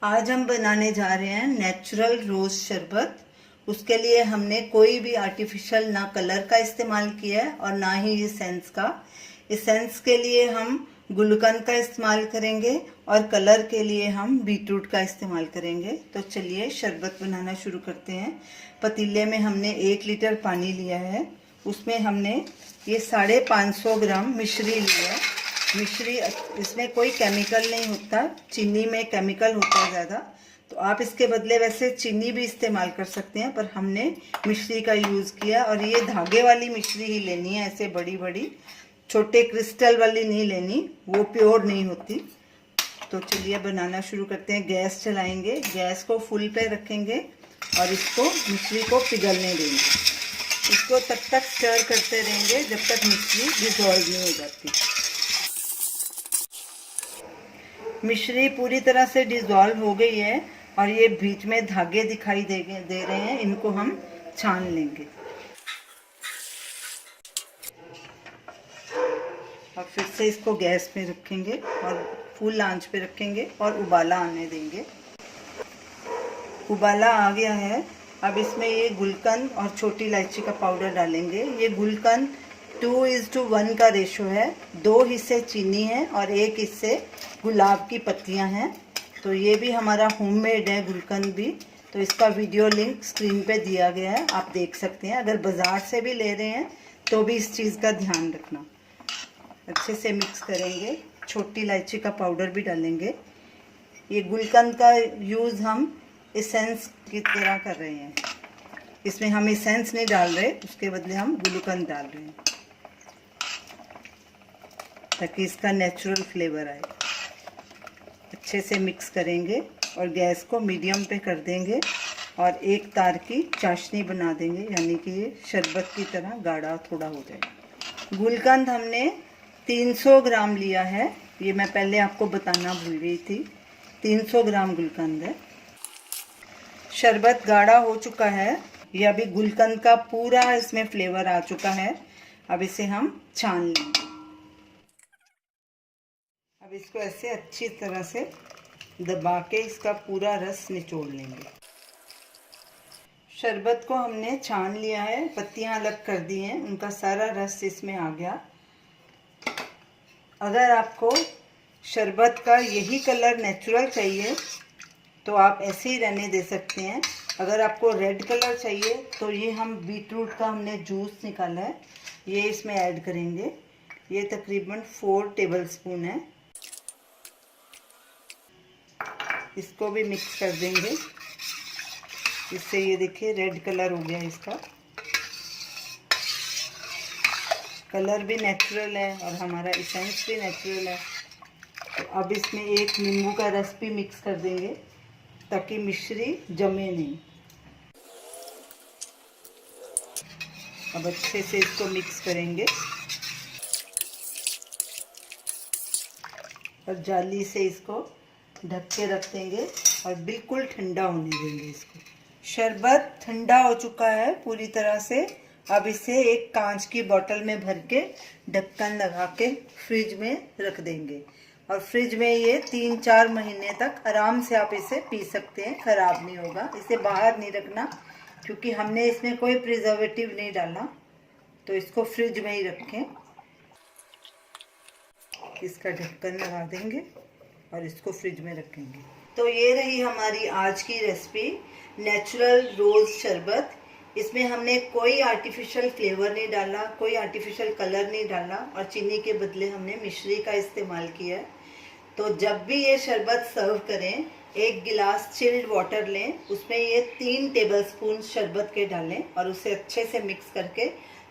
आज हम बनाने जा रहे हैं नेचुरल रोज शरबत। उसके लिए हमने कोई भी आर्टिफिशियल ना कलर का इस्तेमाल किया है और ना ही इसेंस का। इसेंस के लिए हम गुलकंद का इस्तेमाल करेंगे और कलर के लिए हम बीटरूट का इस्तेमाल करेंगे। तो चलिए शरबत बनाना शुरू करते हैं। पतीले में हमने 1 लीटर पानी लिया है, उसमें हमने ये 550 ग्राम मिश्री लिया है। मिश्री, इसमें कोई केमिकल नहीं होता, चीनी में केमिकल होता है ज़्यादा, तो आप इसके बदले वैसे चीनी भी इस्तेमाल कर सकते हैं, पर हमने मिश्री का यूज़ किया। और ये धागे वाली मिश्री ही लेनी है, ऐसे बड़ी बड़ी, छोटे क्रिस्टल वाली नहीं लेनी, वो प्योर नहीं होती। तो चलिए बनाना शुरू करते हैं। गैस चलाएंगे, गैस को फुल पे रखेंगे और इसको मिश्री को पिघलने देंगे। इसको तब तक स्टर करते रहेंगे जब तक मिश्री डिसॉल्व नहीं हो जाती। मिश्री पूरी तरह से डिसॉल्व हो गई है और ये बीच में धागे दिखाई दे रहे हैं, इनको हम छान लेंगे और फिर से इसको गैस पे रखेंगे और फुल आंच पे रखेंगे और उबाला आने देंगे। उबाला आ गया है, अब इसमें ये गुलकंद और छोटी इलायची का पाउडर डालेंगे। ये गुलकंद 2:1 का रेशो है, 2 हिस्से चीनी है और 1 हिस्से गुलाब की पत्तियां हैं। तो ये भी हमारा होममेड है गुलकंद भी, तो इसका वीडियो लिंक स्क्रीन पे दिया गया है, आप देख सकते हैं। अगर बाज़ार से भी ले रहे हैं तो भी इस चीज़ का ध्यान रखना। अच्छे से मिक्स करेंगे, छोटी इलायची का पाउडर भी डालेंगे। ये गुलकंद का यूज़ हम एसेंस की तरह कर रहे हैं, इसमें हम एसेंस नहीं डाल रहे, उसके बदले हम गुलकंद डाल रहे हैं ताकि इसका नेचुरल फ्लेवर आए। अच्छे से मिक्स करेंगे और गैस को मीडियम पे कर देंगे और एक तार की चाशनी बना देंगे, यानी कि ये शरबत की तरह गाढ़ा थोड़ा हो जाए। गुलकंद हमने 300 ग्राम लिया है, ये मैं पहले आपको बताना भूल गई थी। 300 ग्राम गुलकंद है। शरबत गाढ़ा हो चुका है, ये अभी गुलकंद का पूरा इसमें फ्लेवर आ चुका है। अब इसे हम छान लेंगे। अब इसको ऐसे अच्छी तरह से दबा के इसका पूरा रस निचोड़ लेंगे। शरबत को हमने छान लिया है, पत्तियां अलग कर दी हैं, उनका सारा रस इसमें आ गया। अगर आपको शरबत का यही कलर नेचुरल चाहिए तो आप ऐसे ही रहने दे सकते हैं। अगर आपको रेड कलर चाहिए तो ये हम बीटरूट का हमने जूस निकाला है, ये इसमें ऐड करेंगे। ये तकरीबन 4 टेबलस्पून है। इसको भी मिक्स कर देंगे, इससे ये देखिए रेड कलर हो गया इसका। कलर भी नेचुरल है और हमारा एसेंस भी नेचुरल है। तो अब इसमें 1 नींबू का रस भी मिक्स कर देंगे ताकि मिश्री जमे नहीं। अब अच्छे से इसको मिक्स करेंगे और जाली से इसको ढक के रख देंगे और बिल्कुल ठंडा होने देंगे इसको। शरबत ठंडा हो चुका है पूरी तरह से। अब इसे एक कांच की बोतल में भर के ढक्कन लगा के फ्रिज में रख देंगे और फ्रिज में ये 3-4 महीने तक आराम से आप इसे पी सकते हैं, ख़राब नहीं होगा। इसे बाहर नहीं रखना क्योंकि हमने इसमें कोई प्रिजर्वेटिव नहीं डाला, तो इसको फ्रिज में ही रखें। इसका ढक्कन लगा देंगे और इसको फ्रिज में रखेंगे। तो ये रही हमारी आज की रेसिपी, नेचुरल रोज़ शरबत। इसमें हमने कोई आर्टिफिशियल फ्लेवर नहीं डाला, कोई आर्टिफिशियल कलर नहीं डाला और चीनी के बदले हमने मिश्री का इस्तेमाल किया है। तो जब भी ये शरबत सर्व करें, 1 गिलास चिल्ड वाटर लें, उसमें ये 3 टेबलस्पून शरबत के डालें और उसे अच्छे से मिक्स करके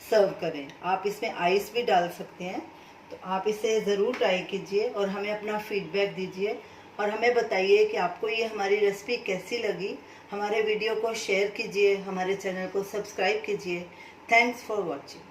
सर्व करें। आप इसमें आइस भी डाल सकते हैं। तो आप इसे ज़रूर ट्राई कीजिए और हमें अपना फीडबैक दीजिए और हमें बताइए कि आपको ये हमारी रेसिपी कैसी लगी। हमारे वीडियो को शेयर कीजिए, हमारे चैनल को सब्सक्राइब कीजिए। Thanks for watching.